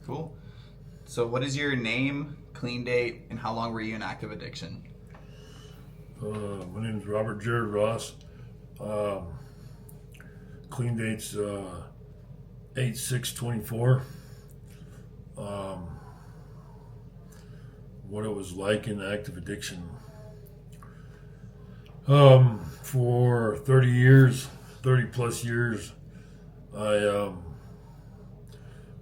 Cool. So, what is your name, clean date, and how long were you in active addiction? My name is Robert Jared Ross. Um, Clean date's 8/6/24. Um, what it was like in active addiction. For 30 years, 30 plus years, I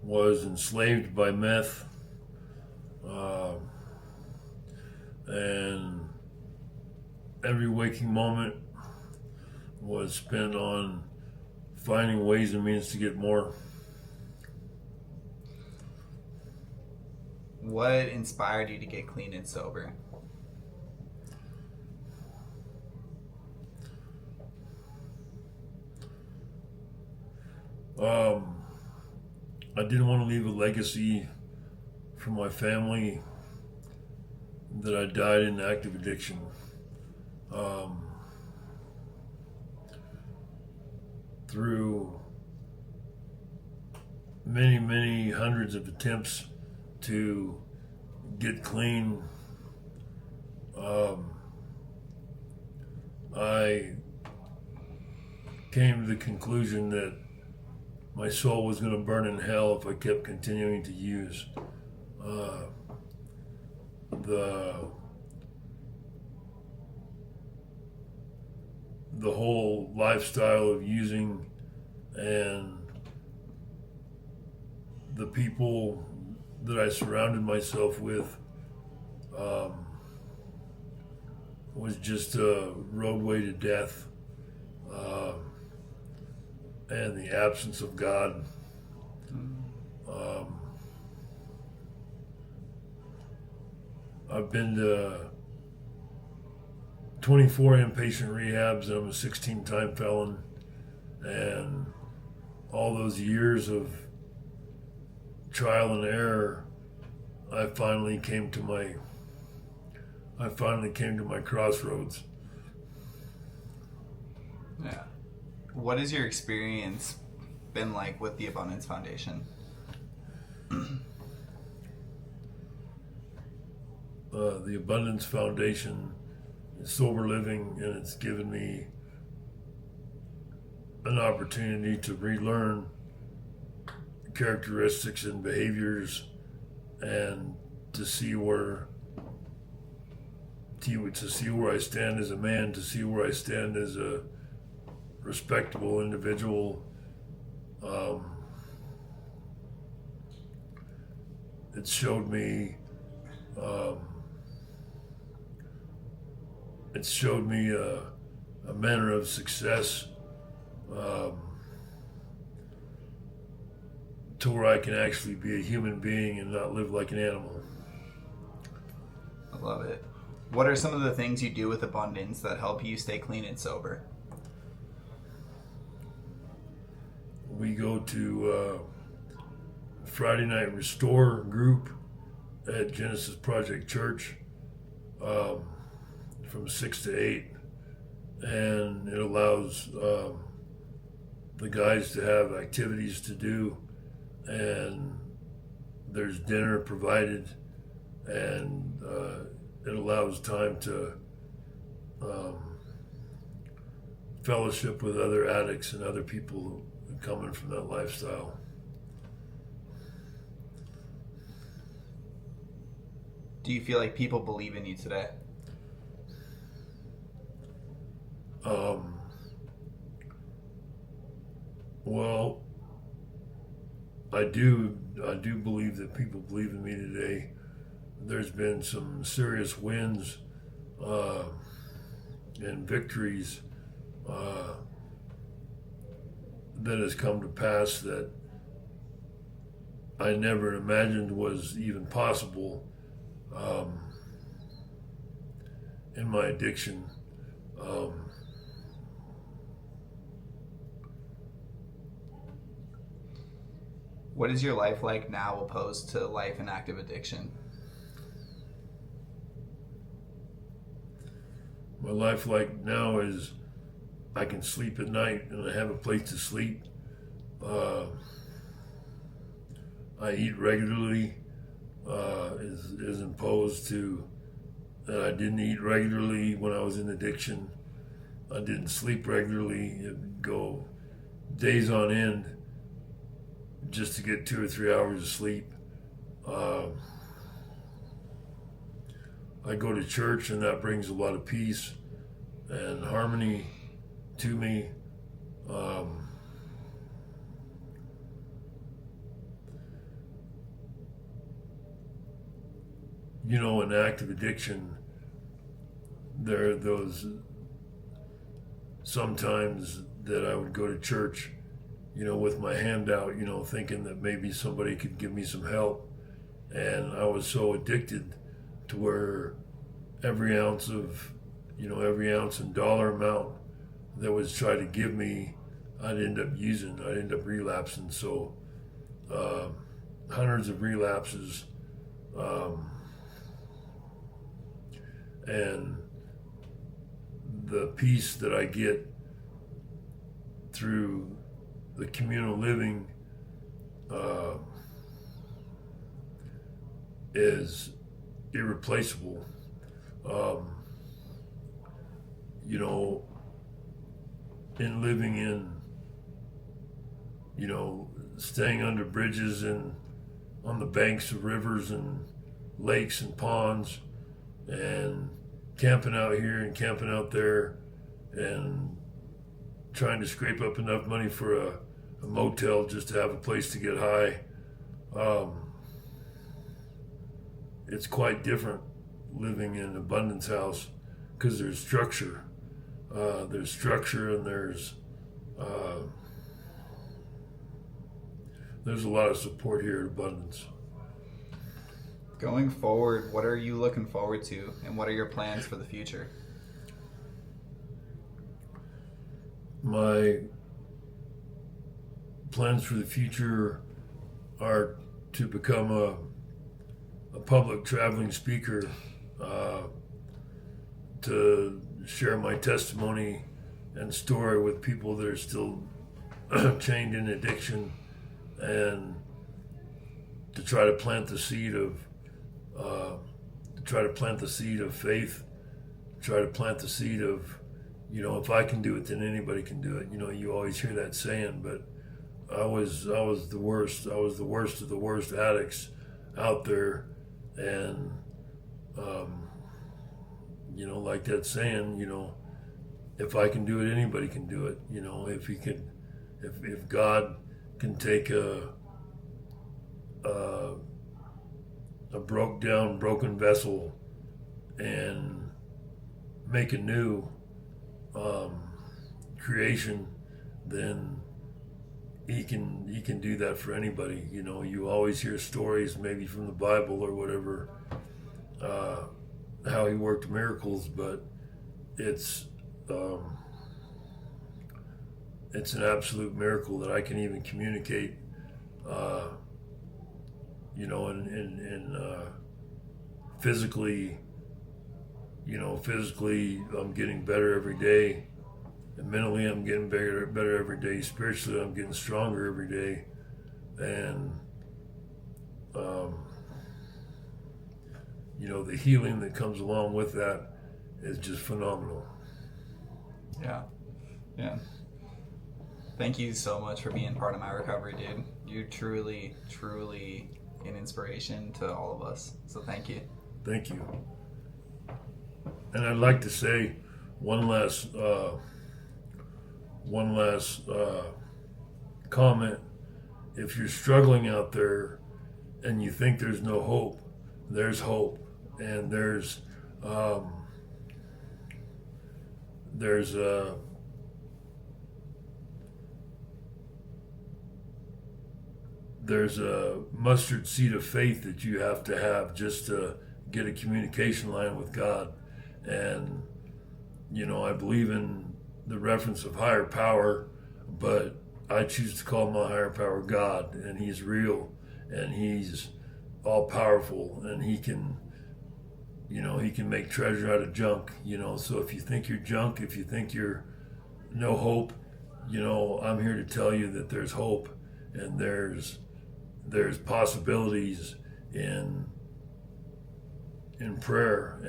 was enslaved by meth. Uh, and every waking moment was spent on finding ways and means to get more. What inspired you to get clean and sober? Um, I didn't want to leave a legacy for my family that I died in active addiction. Um, Through many, many hundreds of attempts to get clean, I came to the conclusion that my soul was going to burn in hell if I kept continuing to use. The the whole lifestyle of using and the people that I surrounded myself with was just a roadway to death, uh, and the absence of God. Um, I've been to 24 inpatient rehabs, and I'm a 16-time felon, and all those years of trial and error, I finally came to my crossroads. Yeah. What has your experience been like with the Abundance Foundation? The Abundance Foundation is sober living, and it's given me an opportunity to relearn characteristics and behaviors, and to see where I stand as a man, to see where I stand as a respectable individual. It showed me a manner of success, to where I can actually be a human being and not live like an animal. I love it. What are some of the things you do with Abundance that help you stay clean and sober? We go to Friday Night Restore group at Genesis Project Church, from 6 to 8, and it allows the guys to have activities to do, and there's dinner provided, and it allows time to fellowship with other addicts and other people coming from that lifestyle. Do you feel like people believe in you today? Well, I do believe that people believe in me today. There's been some serious wins and victories that has come to pass that I never imagined was even possible in my addiction. What is your life like now opposed to life in active addiction? My life like now is I can sleep at night and I have a place to sleep. I eat regularly is imposed to that I didn't eat regularly when I was in addiction. I didn't sleep regularly. It would go days on end just to get 2 or 3 hours of sleep. I go to church, and that brings a lot of peace and harmony to me. You know, an active addiction, there are those sometimes that I would go to church, you know, with my hand out, you know, thinking that maybe somebody could give me some help. And I was so addicted to where every ounce and dollar amount that was tried to give me, I'd end up using, I'd end up relapsing. So, hundreds of relapses. And the peace that I get through the communal living is irreplaceable. You know, in living in, you know, staying under bridges and on the banks of rivers and lakes and ponds, and camping out here and camping out there, and trying to scrape up enough money for a motel just to have a place to get high. It's quite different living in Abundance House because there's structure. There's structure, and there's a lot of support here at Abundance. Going forward, what are you looking forward to, and what are your plans for the future? My plans for the future are to become a public traveling speaker, to share my testimony and story with people that are still chained in addiction, and to try to plant the seed of faith, try to plant the seed of, you know, if I can do it, then anybody can do it. You know, you always hear that saying, but I was the worst. I was the worst of the worst addicts out there, and you know, like that saying, you know, if I can do it, anybody can do it. You know, if God can take a broken vessel and make a new creation, then he can do that for anybody. You know, you always hear stories, maybe from the Bible or whatever, how he worked miracles, but it's an absolute miracle that I can even communicate. You know, and physically, I'm getting better every day. And mentally, I'm getting better every day. Spiritually, I'm getting stronger every day. And, you know, the healing that comes along with that is just phenomenal. Yeah. Thank you so much for being part of my recovery, dude. You're truly, truly an inspiration to all of us. So thank you. Thank you. And I'd like to say one last comment. If you're struggling out there and you think there's no hope, there's hope, and there's a mustard seed of faith that you have to have just to get a communication line with God. And, you know, I believe in the reference of higher power, but I choose to call my higher power God, and he's real, and he's all powerful, and he can make treasure out of junk, you know. So if you think you're junk, if you think you're no hope, you know, I'm here to tell you that there's hope, and there's there's possibilities in prayer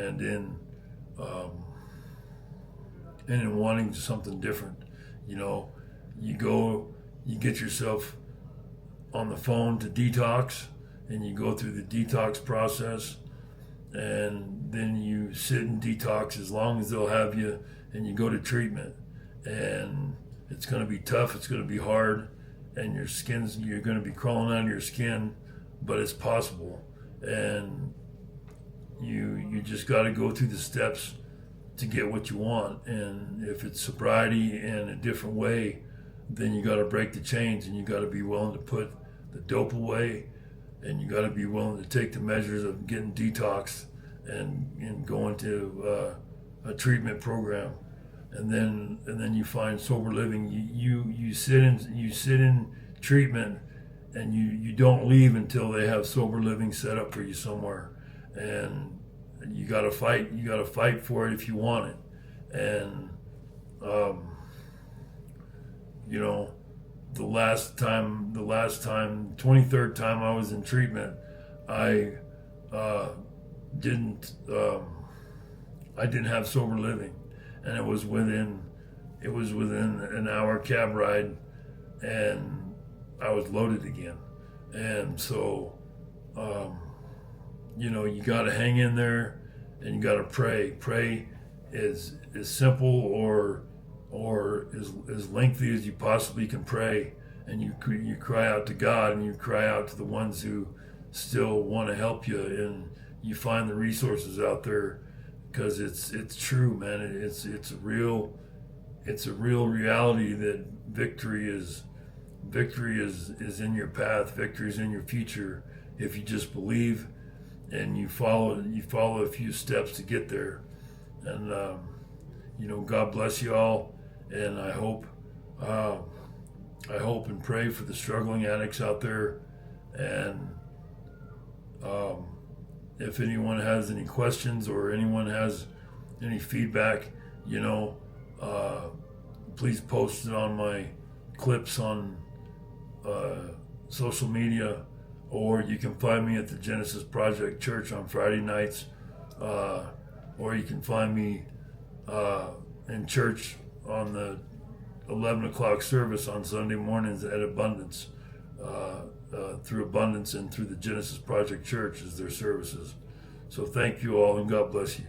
um, and in wanting something different. You know, you get yourself on the phone to detox, and you go through the detox process, and then you sit in detox as long as they'll have you, and you go to treatment. And it's going to be tough, it's going to be hard, and you're going to be crawling out of your skin, but it's possible. And you just got to go through the steps to get what you want. And if it's sobriety in a different way, then you got to break the chains, and you got to be willing to put the dope away, and you got to be willing to take the measures of getting detoxed and going to a treatment program. And then you find sober living. You sit in treatment, and you don't leave until they have sober living set up for you somewhere. And you got to fight. You got to fight for it if you want it. And you know, the last time, 23rd time I was in treatment, I didn't have sober living, and it was within an hour cab ride, and I was loaded again. And so you know, you got to hang in there, and you got to pray is simple or as lengthy as you possibly can pray, and you cry out to God, and you cry out to the ones who still want to help you, and you find the resources out there, because it's true, man. It's a real reality that victory is in your path. Victory is in your future if you just believe, and you follow a few steps to get there. And you know, God bless you all, and I hope and pray for the struggling addicts out there. And if anyone has any questions, or anyone has any feedback, you know, please post it on my clips on social media, or you can find me at the Genesis Project Church on Friday nights, or you can find me in church on the 11 o'clock service on Sunday mornings at Abundance, through Abundance and through the Genesis Project Church as their services. So thank you all, and God bless you.